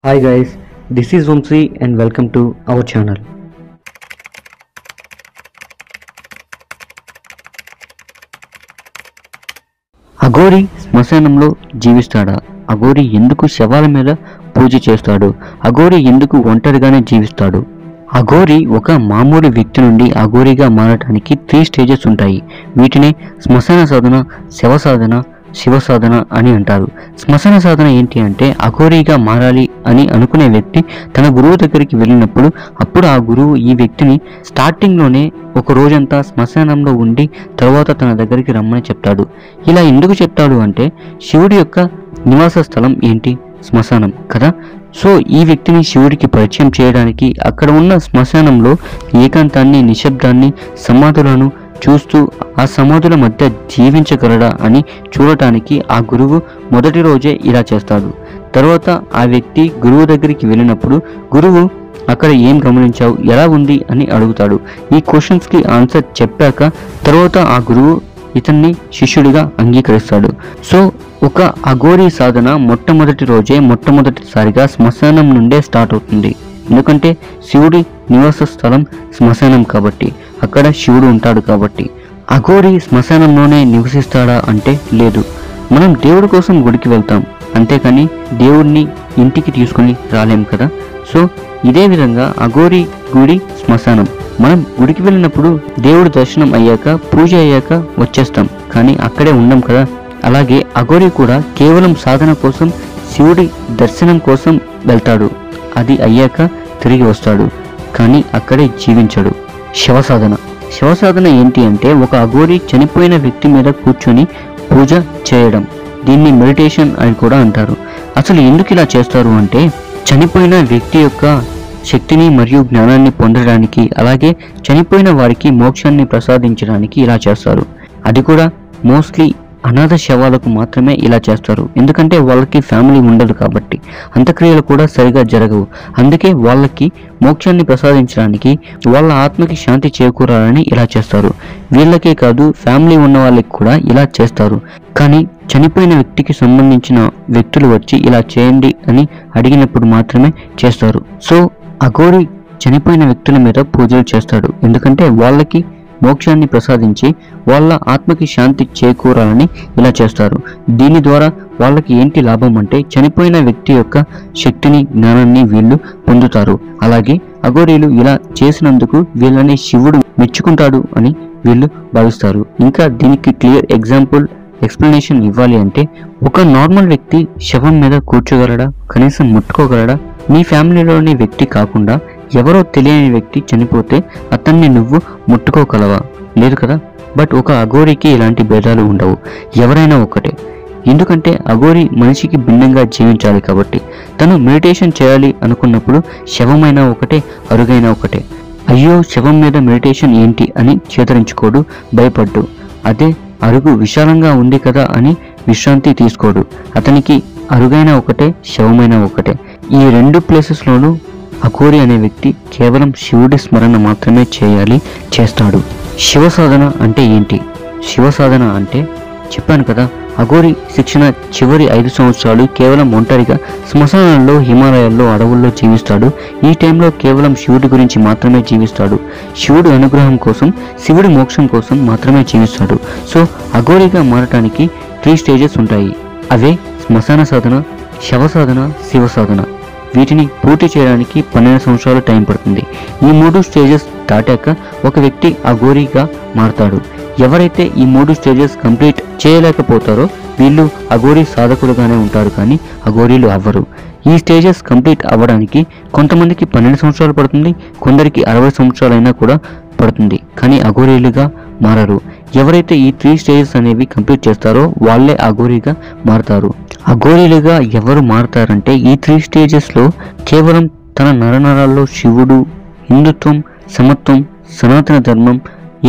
Hi guys, this is Vamsi and welcome to our channel. Aghori శ్మశానంలో జీవిస్తాడా? అఘోరి ఎందుకు శవాల మీద పూజ చేస్తాడు? అఘోరి ఎందుకు ఒంటరిగానే జీవిస్తాడు? అఘోరి ఒక మామూలు వ్యక్తి నుండి అఘోరిగా మారడానికి 3 స్టేజెస్ ఉంటాయి. వీటినే శ్మశాన సాధన, శవ సాధన, శివ సాధన అని అంటారు. శ్మశాన సాధన ఏంటి అంటే అఘోరిగా మారాలి అని అనుకునే వ్యక్తి తన గురువు దగ్గరికి వెళ్ళినప్పుడు అప్పుడు ఆ గురువు ఈ వ్యక్తిని స్టార్టింగ్లోనే ఒక రోజంతా శ్మశానంలో ఉండి తర్వాత తన దగ్గరికి రమ్మని చెప్తాడు. ఇలా ఎందుకు చెప్తాడు అంటే శివుడి యొక్క నివాస స్థలం ఏంటి? శ్మశానం కదా. సో ఈ వ్యక్తిని శివుడికి పరిచయం చేయడానికి అక్కడ ఉన్న శ్మశానంలో ఏకాంతాన్ని, నిశ్శబ్దాన్ని, సమాధులను చూస్తూ ఆ సమాధుల మధ్య జీవించగలడా అని చూడటానికి ఆ గురువు మొదటి రోజే ఇలా చేస్తాడు. తర్వాత ఆ వ్యక్తి గురువు దగ్గరికి వెళ్ళినప్పుడు గురువు అక్కడ ఏం గమనించావు, ఎలా ఉంది అని అడుగుతాడు. ఈ క్వశ్చన్స్కి ఆన్సర్ చెప్పాక తర్వాత ఆ గురువు ఇతన్ని శిష్యుడిగా అంగీకరిస్తాడు. సో ఒక అఘోరి సాధన మొట్టమొదటిసారిగా శ్మశానం నుండే స్టార్ట్ అవుతుంది. ఎందుకంటే శివుడి నివాస స్థలం శ్మశానం కాబట్టి, అక్కడ శివుడు ఉంటాడు కాబట్టి. అఘోరి శ్మశానంలోనే నివసిస్తాడా అంటే లేదు. మనం దేవుడి కోసం గుడికి వెళ్తాం, అంతేకాని దేవుడిని ఇంటికి తీసుకుని రాలేం కదా. సో ఇదే విధంగా అఘోరి గుడి శ్మశానం. మనం గుడికి వెళ్ళినప్పుడు దేవుడి దర్శనం అయ్యాక, పూజ అయ్యాక వచ్చేస్తాం, కానీ అక్కడే ఉండం కదా. అలాగే అఘోరి కూడా కేవలం సాధన కోసం, శివుడి దర్శనం కోసం వెళ్తాడు. అది అయ్యాక తిరిగి వస్తాడు, కానీ అక్కడే జీవించడు. శవసాధన ఏంటి అంటే ఒక అఘోరి చనిపోయిన వ్యక్తి మీద కూర్చొని పూజ చేయడం. దీన్ని మెడిటేషన్ అని కూడా అంటారు. అసలు ఎందుకు ఇలా చేస్తారు అంటే చనిపోయిన వ్యక్తి యొక్క శక్తిని మరియు జ్ఞానాన్ని పొందడానికి, అలాగే చనిపోయిన వారికి మోక్షాన్ని ప్రసాదించడానికి ఇలా చేస్తారు. అది కూడా మోస్ట్లీ అనాథ శవాలకు మాత్రమే ఇలా చేస్తారు. ఎందుకంటే వాళ్ళకి ఫ్యామిలీ ఉండదు కాబట్టి అంత్యక్రియలు కూడా సరిగా జరగవు. అందుకే వాళ్ళకి మోక్షాన్ని ప్రసాదించడానికి, వాళ్ళ ఆత్మకి శాంతి చేకూరాలని ఇలా చేస్తారు. వీళ్ళకే కాదు, ఫ్యామిలీ ఉన్న వాళ్ళకి కూడా ఇలా చేస్తారు. కానీ చనిపోయిన వ్యక్తికి సంబంధించిన వ్యక్తులు వచ్చి ఇలా చేయండి అని అడిగినప్పుడు మాత్రమే చేస్తారు. సో అఘోరి చనిపోయిన వ్యక్తుల మీద పూజలు చేస్తాడు. ఎందుకంటే వాళ్ళకి మోక్షాన్ని ప్రసాదించి వాళ్ళ ఆత్మకి శాంతి చేకూరాలని ఇలా చేస్తారు. దీని ద్వారా వాళ్ళకి ఏంటి లాభం అంటే చనిపోయిన వ్యక్తి యొక్క శక్తిని, జ్ఞానాన్ని వీళ్ళు పొందుతారు. అలాగే అఘోరీలు ఇలా చేసినందుకు వీళ్ళని శివుడు మెచ్చుకుంటాడు అని వీళ్ళు భావిస్తారు. ఇంకా దీనికి క్లియర్ ఎక్స్ప్లెనేషన్ ఇవ్వాలి అంటే ఒక నార్మల్ వ్యక్తి శవం మీద కూర్చోగలడా? కనీసం ముట్టుకోగలడా? నీ ఫ్యామిలీలోని వ్యక్తి కాకుండా ఎవరో తెలియని వ్యక్తి చనిపోతే అతన్ని నువ్వు ముట్టుకోగలవా? లేదు కదా. బట్ ఒక అఘోరికి ఇలాంటి భేదాలు ఉండవు, ఎవరైనా ఒకటే. ఎందుకంటే అఘోరి మనిషికి భిన్నంగా జీవించాలి కాబట్టి తను మెడిటేషన్ చేయాలి అనుకున్నప్పుడు శవమైనా ఒకటే, అరుగైనా ఒకటే. అయ్యో శవం మీద మెడిటేషన్ ఏంటి అని చేతరించుకోడు, భయపడ్డు. అదే అరుగు విశాలంగా ఉంది కదా అని విశ్రాంతి తీసుకోడు. అతనికి అరుగైనా ఒకటే, శవమైనా ఒకటే. ఈ 2 ప్లేసెస్లోనూ అఘోరి అనే వ్యక్తి కేవలం శివుడి స్మరణ మాత్రమే చేస్తాడు. శివ సాధన అంటే ఏంటి? శివ సాధన అంటే చెప్పాను కదా, అఘోరి శిక్షణ చివరి 5 సంవత్సరాలు కేవలం ఒంటరిగా శ్మశానాల్లో, హిమాలయాల్లో, అడవుల్లో జీవిస్తాడు. ఈ టైంలో కేవలం శివుడి గురించి మాత్రమే జీవిస్తాడు. శివుడి అనుగ్రహం కోసం, శివుడి మోక్షం కోసం మాత్రమే జీవిస్తాడు. సో అఘోరిగా మారటానికి 3 స్టేజెస్ ఉంటాయి. అవే శ్మశాన సాధన, శవ సాధన, శివ సాధన. వీటిని పూర్తి చేయడానికి 12 సంవత్సరాలు టైం పడుతుంది. ఈ 3 స్టేజెస్ దాటాక ఒక వ్యక్తి అఘోరిగా మారతాడు. ఎవరైతే ఈ 3 స్టేజెస్ కంప్లీట్ చేయలేకపోతారో వీళ్ళు అఘోరి సాధకులుగానే ఉంటారు, కానీ అఘోరీలు అవ్వరు. ఈ స్టేజెస్ కంప్లీట్ అవ్వడానికి కొంతమందికి 12 సంవత్సరాలు పడుతుంది, కొందరికి 60 సంవత్సరాలైనా కూడా పడుతుంది, కానీ అఘోరీలుగా మారరు. ఎవరైతే ఈ 3 స్టేజెస్ అనేవి కంప్లీట్ చేస్తారో వాళ్ళే అఘోరిగా మారతారు. అఘోరీలుగా ఎవరు మారతారంటే ఈ 3 స్టేజెస్లో కేవలం తన నరనరాల్లో శివుడు, హిందుత్వం, సమత్వం, సనాతన ధర్మం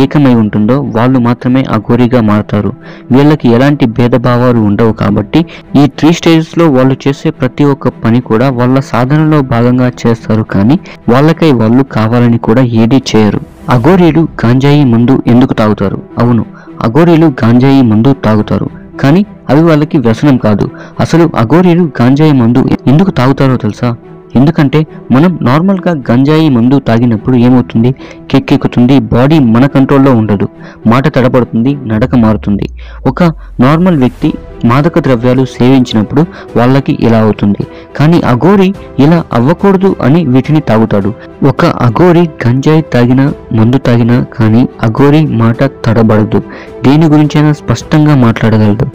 ఏకమై ఉంటుందో వాళ్ళు మాత్రమే అఘోరిగా మారతారు. వీళ్ళకి ఎలాంటి భేదభావాలు ఉండవు కాబట్టి ఈ 3 స్టేజెస్లో వాళ్ళు చేసే ప్రతి ఒక్క పని కూడా వాళ్ళ సాధనలో భాగంగా చేస్తారు, కానీ వాళ్ళకై వాళ్ళు కావాలని కూడా ఏదీ చేయరు. అఘోరీలు గాంజాయి మందు ఎందుకు తాగుతారు? అవును, అఘోరీలు గాంజాయి మందు తాగుతారు, కానీ అవి వాళ్ళకి వ్యసనం కాదు. అసలు అఘోరీలు గంజాయి మందు ఎందుకు తాగుతారో తెలుసా? ఎందుకంటే మనం నార్మల్గా గంజాయి మందు తాగినప్పుడు ఏమవుతుంది, కెక్కెక్కుతుంది, బాడీ మన కంట్రోల్లో ఉండదు, మాట తడబడుతుంది, నడక మారుతుంది. ఒక నార్మల్ వ్యక్తి మాదక ద్రవ్యాలు సేవించినప్పుడు వాళ్ళకి ఇలా అవుతుంది. కానీ అఘోరి ఇలా అవ్వకూడదు అని వీటిని తాగుతాడు. ఒక అఘోరి గంజాయి తాగినా మందు తాగినా కానీ అఘోరి మాట తడబడదు, దేని గురించైనా స్పష్టంగా మాట్లాడగలడు,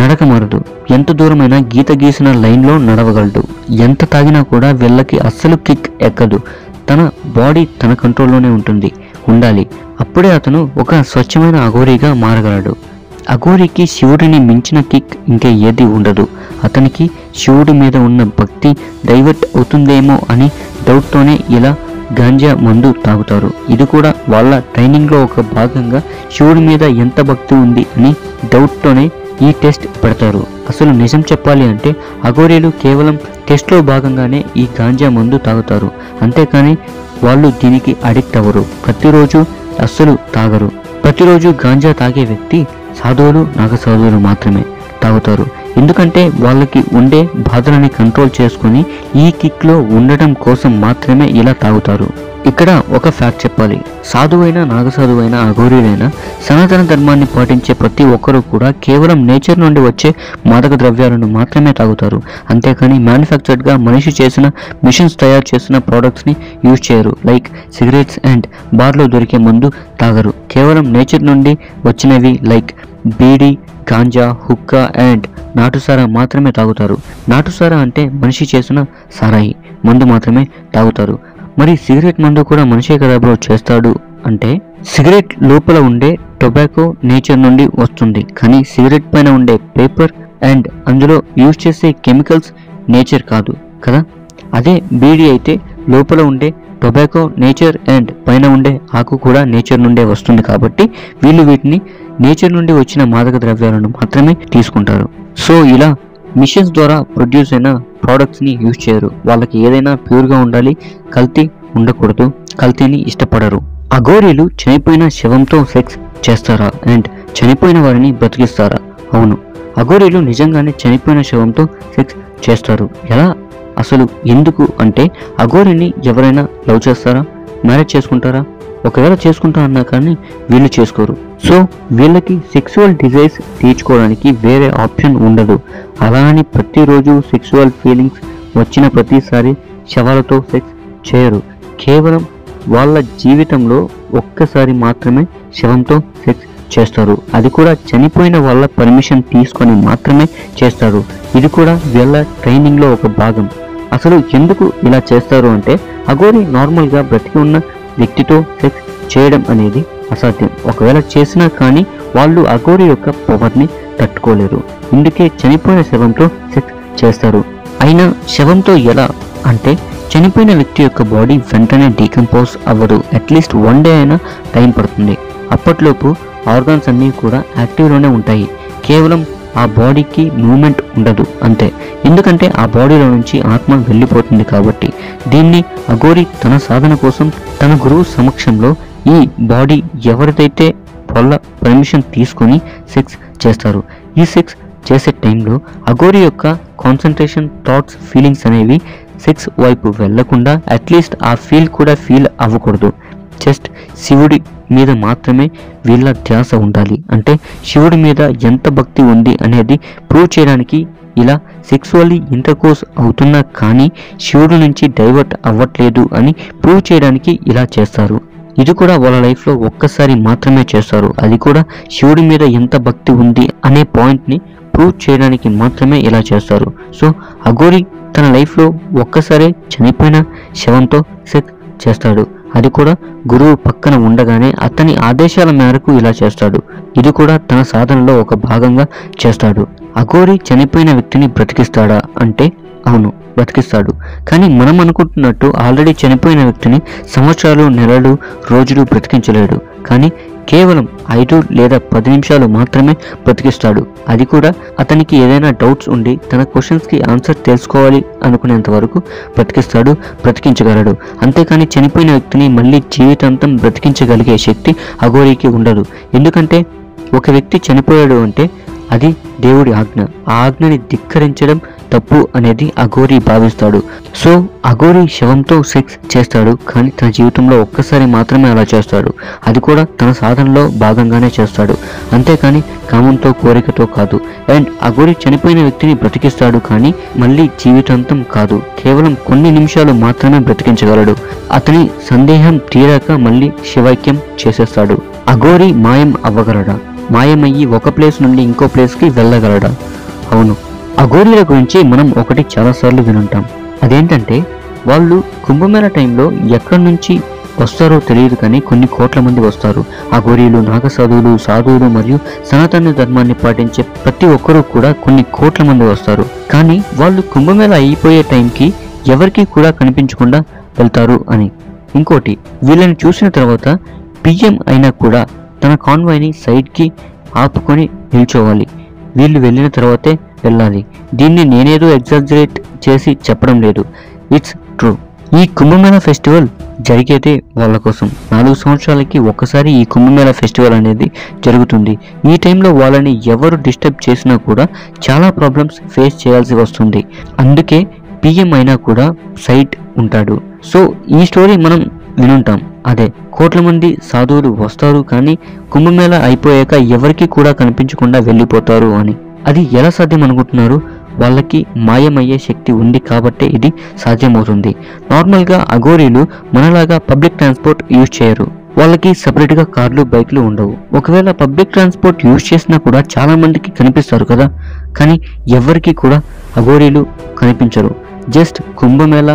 నడక మారదు, ఎంత దూరమైనా గీత గీసిన లైన్లో నడవగలడు. ఎంత తాగినా కూడా వీళ్ళకి అస్సలు కిక్ ఎక్కదు, తన బాడీ తన కంట్రోల్లోనే ఉండాలి. అప్పుడే అతను ఒక స్వచ్ఛమైన అఘోరిగా మారగలడు. అఘోరికి శివుడిని మించిన కిక్ ఇంకా ఏది ఉండదు. అతనికి శివుడి మీద ఉన్న భక్తి డైవర్ట్ అవుతుందేమో అని డౌట్తోనే ఇలా గాంజా మందు తాగుతారు. ఇది కూడా వాళ్ళ ట్రైనింగ్లో ఒక భాగంగా శివుడి మీద ఎంత భక్తి ఉంది అని డౌట్తోనే ఈ టెస్ట్ పెడతారు. అసలు నిజం చెప్పాలి అంటే అఘోరీలు కేవలం టెస్ట్లో భాగంగానే ఈ గాంజా మందు తాగుతారు, అంతేకాని వాళ్ళు దీనికి అడిక్ట్ అవ్వరు. ప్రతిరోజు అస్సలు తాగరు. ప్రతిరోజు గాంజా తాగే వ్యక్తి సాధువులు, నాగసాధువులు మాత్రమే తాగుతారు. ఎందుకంటే వాళ్ళకి ఉండే బాధలని కంట్రోల్ చేసుకుని ఈ కిక్లో ఉండటం కోసం మాత్రమే ఇలా తాగుతారు. ఇక్కడ ఒక ఫ్యాక్ట్ చెప్పాలి. సాధువైనా నాగసాధువైనా అఘోరీలైనా సనాతన ధర్మాన్ని పాటించే ప్రతి ఒక్కరూ కూడా కేవలం నేచర్ నుండి వచ్చే మాదక ద్రవ్యాలను మాత్రమే తాగుతారు, అంతేకాని మ్యానుఫ్యాక్చర్డ్గా మనిషి చేసిన మిషన్స్ తయారు చేసిన ప్రోడక్ట్స్ని యూజ్ చేయరు. లైక్ సిగరెట్స్ అండ్ బార్లో దొరికే మందు తాగరు. కేవలం నేచర్ నుండి వచ్చినవి లైక్ బీడీ, గాంజా, హుక్కా అండ్ నాటుసారా మాత్రమే తాగుతారు. నాటుసారా అంటే మనిషి చేసిన సారాయి మందు మాత్రమే తాగుతారు. మరి సిగరెట్ మందు కూడా మనిషే కదా బ్రో చేస్తాడు అంటే, సిగరెట్ లోపల ఉండే టొబాకో నేచర్ నుండి వస్తుంది, కానీ సిగరెట్ పైన ఉండే పేపర్ అండ్ అందులో యూజ్ చేసే కెమికల్స్ నేచర్ కాదు కదా. అదే బీడీ అయితే లోపల ఉండే టొబాకో నేచర్ అండ్ పైన ఉండే ఆకు కూడా నేచర్ నుండే వస్తుంది. కాబట్టి వీళ్ళు వీటిని నేచర్ నుండి వచ్చిన మాదక ద్రవ్యాలను మాత్రమే తీసుకుంటారు. సో ఇలా మిషన్స్ ద్వారా ప్రొడ్యూస్ అయిన ప్రోడక్ట్స్ని యూజ్ చేయరు. వాళ్ళకి ఏదైనా ప్యూర్గా ఉండాలి, కల్తీ ఉండకూడదు, కల్తీని ఇష్టపడరు. అఘోరీలు చనిపోయిన శవంతో సెక్స్ చేస్తారా అండ్ చనిపోయిన వారిని బ్రతికిస్తారా? అవును, అఘోరీలు నిజంగానే చనిపోయిన శవంతో సెక్స్ చేస్తారు. ఎలా, అసలు ఎందుకు అంటే, అఘోరిని ఎవరైనా లవ్ చేస్తారా, మ్యారేజ్ చేసుకుంటారా? ఒకవేళ చేసుకుంటా అన్నా కానీ వీళ్ళు చేసుకోరు. సో వీళ్ళకి సెక్సువల్ డిజైర్స్ తీర్చుకోవడానికి వేరే ఆప్షన్ ఉండదు. అలా అని ప్రతిరోజు సెక్సువల్ ఫీలింగ్స్ వచ్చిన ప్రతిసారి శవాలతో సెక్స్ చేయరు. కేవలం వాళ్ళ జీవితంలో ఒక్కసారి మాత్రమే శవంతో సెక్స్ చేస్తారు. అది కూడా చనిపోయిన వాళ్ళ పర్మిషన్ తీసుకొని మాత్రమే చేస్తారు. ఇది కూడా వీళ్ళ ట్రైనింగ్లో ఒక భాగం. అసలు ఎందుకు ఇలా చేస్తారు అంటే, అఘోరి నార్మల్గా బ్రతికి ఉన్న వ్యక్తితో సెక్స్ చేయడం అనేది అసాధ్యం. ఒకవేళ చేసినా కానీ వాళ్ళు అఘోరి యొక్క పవర్ని తట్టుకోలేరు. ఇందుకే చనిపోయిన శవంతో సెక్స్ చేస్తారు. అయినా శవంతో ఎలా అంటే, చనిపోయిన వ్యక్తి యొక్క బాడీ వెంటనే డీకంపోజ్ అవ్వదు. అట్లీస్ట్ 1 day అయినా టైం పడుతుంది. అప్పట్లోపు ఆర్గాన్స్ అన్నీ కూడా యాక్టివ్లోనే ఉంటాయి. కేవలం ఆ బాడీకి మూమెంట్ ఉండదు అంతే. ఎందుకంటే ఆ బాడీలో నుంచి ఆత్మ వెళ్ళిపోతుంది కాబట్టి. దీన్ని అఘోరి తన సాధన కోసం తన గురువు సమక్షంలో ఈ బాడీ ఎవరిదైతే వాళ్ళ పర్మిషన్ తీసుకొని సెక్స్ చేస్తారు. ఈ సెక్స్ చేసే టైంలో అఘోరి యొక్క కాన్సన్ట్రేషన్, థాట్స్, ఫీలింగ్స్ అనేవి సెక్స్ వైపు వెళ్లకుండా అట్లీస్ట్ ఆ ఫీల్ కూడా ఫీల్ అవ్వకూడదు. జస్ట్ శివుడి మీద మాత్రమే వీళ్ళ ధ్యాస ఉండాలి. అంటే శివుడి మీద ఎంత భక్తి ఉంది అనేది ప్రూవ్ చేయడానికి ఇలా సెక్సువల్లీ ఇంటర్కోర్స్ అవుతున్నా కానీ శివుడి నుంచి డైవర్ట్ అవ్వట్లేదు అని ప్రూవ్ చేయడానికి ఇలా చేస్తారు. ఇది కూడా వాళ్ళ లైఫ్లో ఒక్కసారి మాత్రమే చేస్తారు. అది కూడా శివుడి మీద ఎంత భక్తి ఉంది అనే పాయింట్ని ప్రూవ్ చేయడానికి మాత్రమే ఇలా చేస్తారు. సో అఘోరి తన లైఫ్లో ఒక్కసారే చనిపోయిన శవంతో సెక్స్ చేస్తాడు. అది కూడా గురువు పక్కన ఉండగానే అతని ఆదేశాల మేరకు ఇలా చేస్తాడు. ఇది కూడా తన సాధనలో ఒక భాగంగా చేస్తాడు. అఘోరి చనిపోయిన వ్యక్తిని బ్రతికిస్తాడా అంటే అవును, బ్రతికిస్తాడు. కానీ మనం అనుకుంటున్నట్టు ఆల్రెడీ చనిపోయిన వ్యక్తిని సంవత్సరాలు, నెలలు, రోజులు బ్రతికించలేడు. కానీ కేవలం 5 లేదా 10 నిమిషాలు మాత్రమే బ్రతికిస్తాడు. అది కూడా అతనికి ఏదైనా డౌట్స్ ఉండి తన క్వశ్చన్స్కి ఆన్సర్ తెలుసుకోవాలి అనుకునేంత వరకు బ్రతికించగలడు. అంతేకాని చనిపోయిన వ్యక్తిని మళ్ళీ జీవితాంతం బ్రతికించగలిగే శక్తి అఘోరికి ఉండదు. ఎందుకంటే ఒక వ్యక్తి చనిపోయాడు అంటే అది దేవుడి ఆజ్ఞ. ఆ ఆజ్ఞని ధిక్కరించడం తప్పు అనేది అఘోరి భావిస్తాడు. సో అఘోరి శవంతో సెక్స్ చేస్తాడు, కానీ తన జీవితంలో ఒక్కసారి మాత్రమే అలా చేస్తాడు. అది కూడా తన సాధనలో భాగంగానే చేస్తాడు, అంతేకాని కామంతో కోరికతో కాదు. అండ్ అఘోరి చనిపోయిన వ్యక్తిని బ్రతికిస్తాడు, కానీ మళ్ళీ జీవితాంతం కాదు, కేవలం కొన్ని నిమిషాలు మాత్రమే బ్రతికించగలడు. అతని సందేహం తీరాక మళ్ళీ శివైక్యం చేసేస్తాడు. అఘోరి మాయం అవ్వగలడా? మాయమయ్యి ఒక ప్లేస్ నుండి ఇంకో ప్లేస్కి వెళ్ళగలడా? అవును. అఘోరీల గురించి మనం ఒకటి చాలాసార్లు వినుంటాం. అదేంటంటే వాళ్ళు కుంభమేళ టైంలో ఎక్కడి నుంచి వస్తారో తెలియదు, కానీ కొన్ని కోట్ల మంది వస్తారు. అఘోరీలు, నాగసాధువులు, సాధువులు మరియు సనాతన ధర్మాన్ని పాటించే ప్రతి ఒక్కరూ కూడా కొన్ని కోట్ల మంది వస్తారు. కానీ వాళ్ళు కుంభమేళ అయిపోయే టైంకి ఎవరికి కూడా కనిపించకుండా వెళ్తారు అని. ఇంకోటి, వీళ్ళని చూసిన తర్వాత పిఎం అయినా కూడా తన కాన్వాయ్ని సైడ్కి ఆపుకొని నిల్చోవాలి. వీళ్ళు వెళ్ళిన తర్వాతే వెళ్ళాలి. దీన్ని నేనేదో ఎగ్జాజరేట్ చేసి చెప్పడం లేదు, ఇట్స్ ట్రూ. ఈ కుంభమేళ ఫెస్టివల్ జరిగేదే వాళ్ళ కోసం. 4 సంవత్సరాలకి ఒక్కసారి ఈ కుంభమేళ ఫెస్టివల్ అనేది జరుగుతుంది. ఈ టైంలో వాళ్ళని ఎవరు డిస్టర్బ్ చేసినా కూడా చాలా ప్రాబ్లమ్స్ ఫేస్ చేయాల్సి వస్తుంది. అందుకే పిఎం అయినా కూడా సైడ్ ఉంటాడు. సో ఈ స్టోరీ మనం వినుంటాం. అదే కోట్ల మంది సాధువులు వస్తారు, కానీ కుంభమేళ అయిపోయాక ఎవరికి కూడా కనిపించకుండా వెళ్ళిపోతారు అని. అది ఎలా సాధ్యం అనుకుంటున్నారు? వాళ్ళకి మాయమయ్యే శక్తి ఉంది కాబట్టే ఇది సాధ్యమవుతుంది. నార్మల్గా అఘోరీలు మనలాగా పబ్లిక్ ట్రాన్స్పోర్ట్ యూజ్ చేయరు. వాళ్ళకి సపరేట్గా కార్లు, బైక్లు ఉండవు. ఒకవేళ పబ్లిక్ ట్రాన్స్పోర్ట్ యూజ్ చేసినా కూడా చాలా మందికి కనిపిస్తారు కదా, కానీ ఎవరికి కూడా అఘోరీలు కనిపించరు. జస్ట్ కుంభమేళ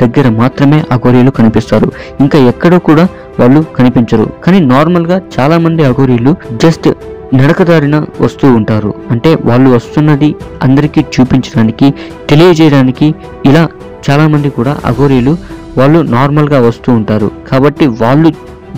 దగ్గర మాత్రమే అఘోరీలు కనిపిస్తారు, ఇంకా ఎక్కడో కూడా వాళ్ళు కనిపించరు. కానీ నార్మల్గా చాలా మంది అఘోరీలు జస్ట్ నడకదారిన వస్తూ ఉంటారు. అంటే వాళ్ళు వస్తున్నది అందరికీ చూపించడానికి, తెలియజేయడానికి. ఇలా చాలామంది కూడా అఘోరీలు వాళ్ళు నార్మల్గా వస్తూ ఉంటారు కాబట్టి వాళ్ళు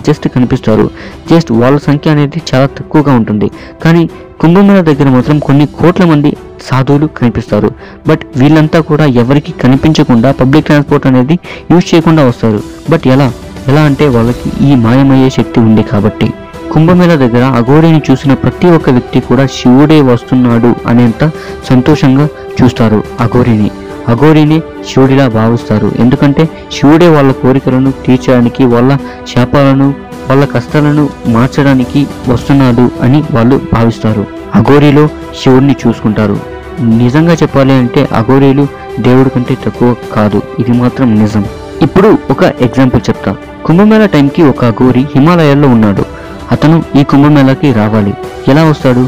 జస్ట్ కనిపిస్తారు. జస్ట్ వాళ్ళ సంఖ్య అనేది చాలా తక్కువగా ఉంటుంది. కానీ కుంభమేళ దగ్గర మాత్రం కొన్ని కోట్ల మంది సాధువులు కనిపిస్తారు. బట్ వీళ్ళంతా కూడా ఎవరికి కనిపించకుండా పబ్లిక్ ట్రాన్స్పోర్ట్ అనేది యూజ్ చేయకుండా వస్తారు. బట్ ఎలా అంటే వాళ్ళకి ఈ మాయమయ్యే శక్తి ఉంది కాబట్టి. కుంభమేళ దగ్గర అఘోరిని చూసిన ప్రతి ఒక్క వ్యక్తి కూడా శివుడే వస్తున్నాడు అనేంత సంతోషంగా చూస్తారు అఘోరిని శివుడిలా భావిస్తారు. ఎందుకంటే శివుడే వాళ్ళ కోరికలను తీర్చడానికి, వాళ్ళ శాపాలను, వాళ్ళ కష్టాలను మార్చడానికి వస్తున్నాడు అని వాళ్ళు భావిస్తారు. అఘోరిలో శివుడిని చూసుకుంటారు. నిజంగా చెప్పాలి అంటే అఘోరీలు దేవుడి కంటే తక్కువ కాదు, ఇది మాత్రం నిజం. ఇప్పుడు ఒక ఎగ్జాంపుల్ చెప్తా. కుంభమేళ టైంకి ఒక అఘోరి హిమాలయాల్లో ఉన్నాడు. అతను ఈ కుంభమేళకి రావాలి. ఎలా వస్తాడు?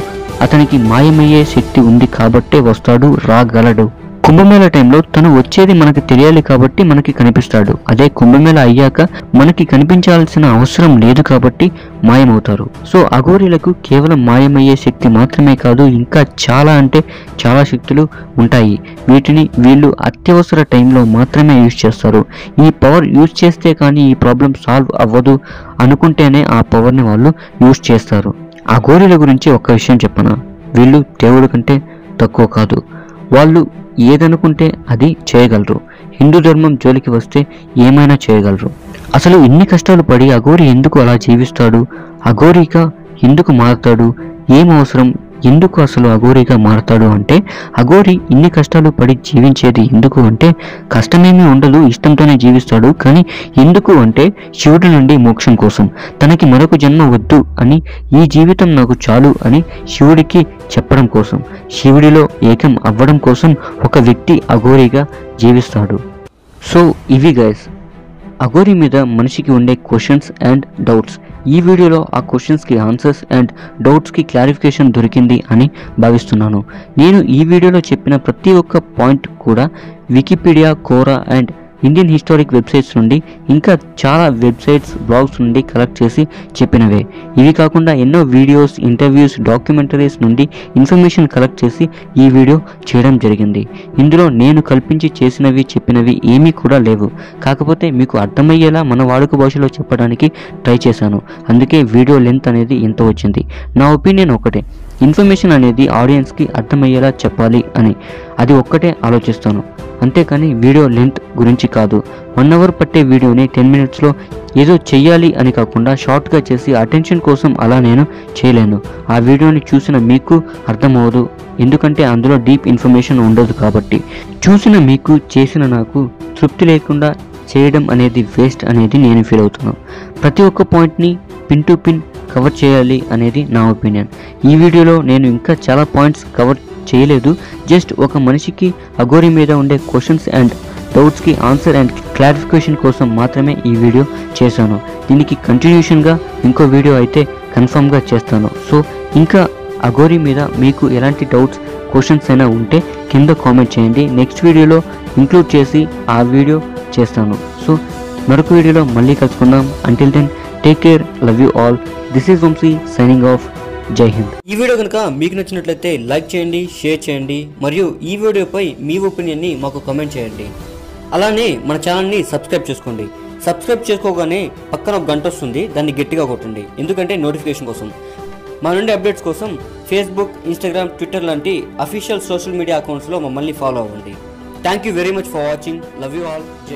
అతనికి మాయమయ్యే శక్తి ఉంది కాబట్టే వస్తాడు, రాగలడు. కుంభమేళ టైంలో తను వచ్చేది మనకి తెలియాలి కాబట్టి మనకి కనిపిస్తాడు. అదే కుంభమేళ అయ్యాక మనకి కనిపించాల్సిన అవసరం లేదు కాబట్టి మాయమవుతారు. సో అఘోరీలకు కేవలం మాయమయ్యే శక్తి మాత్రమే కాదు, ఇంకా చాలా అంటే చాలా శక్తులు ఉంటాయి. వీటిని వీళ్ళు అత్యవసర టైంలో మాత్రమే యూజ్ చేస్తారు. ఈ పవర్ యూజ్ చేస్తే కానీ ఈ ప్రాబ్లం సాల్వ్ అవ్వదు అనుకుంటేనే ఆ పవర్ని వాళ్ళు యూజ్ చేస్తారు. అఘోరీల గురించి ఒక్క విషయం చెప్పనా, వీళ్ళు దేవుడి కంటే తక్కువ కాదు. వాళ్ళు ఏదనుకుంటే అది చేయగలరు. హిందూ ధర్మం జోలికి వస్తే ఏమైనా చేయగలరు. అసలు ఇన్ని కష్టాలు పడి అఘోరి ఎందుకు అలా జీవిస్తాడు? అఘోరిగా ఎందుకు మారుతాడు? ఏం అవసరం? ఎందుకు అసలు అఘోరిగా మారతాడు అంటే, అఘోరి ఇన్ని కష్టాలు పడి జీవించేది ఎందుకు అంటే, కష్టమేమీ ఉండదు, ఇష్టంతోనే జీవిస్తాడు. కానీ ఎందుకు అంటే శివుడి నుండి మోక్షం కోసం, తనకి మరొక జన్మ వద్దు అని, ఈ జీవితం నాకు చాలు అని శివుడికి చెప్పడం కోసం, శివుడిలో ఏకం అవ్వడం కోసం ఒక వ్యక్తి అఘోరిగా జీవిస్తాడు. సో ఇవి గైస్ అఘోరి మీద మనిషికి ఉండే క్వశ్చన్స్ అండ్ డౌట్స్. ఈ వీడియోలో ఆ క్వశ్చన్స్కి ఆన్సర్స్ అండ్ డౌట్స్కి క్లారిఫికేషన్ దొరికింది అని భావిస్తున్నాను. నేను ఈ వీడియోలో చెప్పిన ప్రతి ఒక్క పాయింట్ కూడా Wikipedia, Quora and Indian historic websites నుండి, ఇంకా చాలా వెబ్సైట్స్, బ్లాగ్స్ నుండి కలెక్ట్ చేసి చెప్పినవే. ఇవి కాకుండా ఎన్నో వీడియోస్, ఇంటర్వ్యూస్, డాక్యుమెంటరీస్ నుండి ఇన్ఫర్మేషన్ కలెక్ట్ చేసి ఈ వీడియో చేయడం జరిగింది. ఇందులో నేను కల్పించి చేసినవి, చెప్పినవి ఏమీ కూడా లేవు. కాకపోతే మీకు అర్థమయ్యేలా మన వాడుక భాషలో చెప్పడానికి ట్రై చేశాను. అందుకే వీడియో లెంత్ అనేది ఎంత వచ్చింది. నా ఒపీనియన్ ఒకటే, ఇన్ఫర్మేషన్ అనేది ఆడియన్స్కి అర్థమయ్యేలా చెప్పాలి అని. అది ఒక్కటే ఆలోచిస్తాను. అంతేకాని వీడియో లెంత్ గురించి కాదు. 1 అవర్ పట్టే వీడియోని 10 మినిట్స్లో ఏదో చెయ్యాలి అని కాకుండా షార్ట్గా చేసి అటెన్షన్ కోసం అలా నేను చేయలేను. ఆ వీడియోని చూసిన మీకు అర్థమవదు, ఎందుకంటే అందులో డీప్ ఇన్ఫర్మేషన్ ఉండదు కాబట్టి. చూసిన మీకు చేసిన నాకు తృప్తి లేకుండా చేయడం అనేది వేస్ట్ అనేది నేను ఫీల్ అవుతున్నాను. ప్రతి ఒక్క పాయింట్ని పిన్ టు పిన్ కవర్ చేయాలి అనేది నా ఒపీనియన్. ఈ వీడియోలో నేను ఇంకా చాలా పాయింట్స్ కవర్ చేయలేదు. జస్ట్ ఒక మనిషికి అఘోరీ మీద ఉండే క్వశ్చన్స్ అండ్ డౌట్స్కి ఆన్సర్ అండ్ క్లారిఫికేషన్ కోసం మాత్రమే ఈ వీడియో చేశాను. దీనికి కంటిన్యూషన్గా ఇంకో వీడియో అయితే కన్ఫర్మ్గా చేస్తాను. సో ఇంకా అఘోరీ మీద మీకు ఎలాంటి డౌట్స్ క్వశ్చన్స్ అయినా ఉంటే కింద కామెంట్ చేయండి. నెక్స్ట్ వీడియోలో ఇంక్లూడ్ చేసి ఆ వీడియో చేస్తాను. సో మరొక వీడియోలో మళ్ళీ కలుసుకుందాం. Until then take care, love you all. This is Vamshi signing off. Jai Hind. ఈ వీడియో కనుక మీకు నచ్చినట్లయితే లైక్ చేయండి, షేర్ చేయండి, మరియు ఈ వీడియోపై మీ ఒపీనియన్ని మాకు కామెంట్ చేయండి. అలానే మన ఛానల్ని సబ్స్క్రైబ్ చేసుకోండి. సబ్స్క్రైబ్ చేసుకోగానే పక్కన ఒక గంట వస్తుంది, దాన్ని గట్టిగా కొట్టండి, ఎందుకంటే నోటిఫికేషన్ కోసం. మా నుండి అప్డేట్స్ కోసం ఫేస్బుక్, ఇన్స్టాగ్రామ్, ట్విట్టర్ లాంటి అఫీషియల్ సోషల్ మీడియా అకౌంట్స్లో మమ్మల్ని ఫాలో అవ్వండి. Thank you very much for watching. Love you all. జై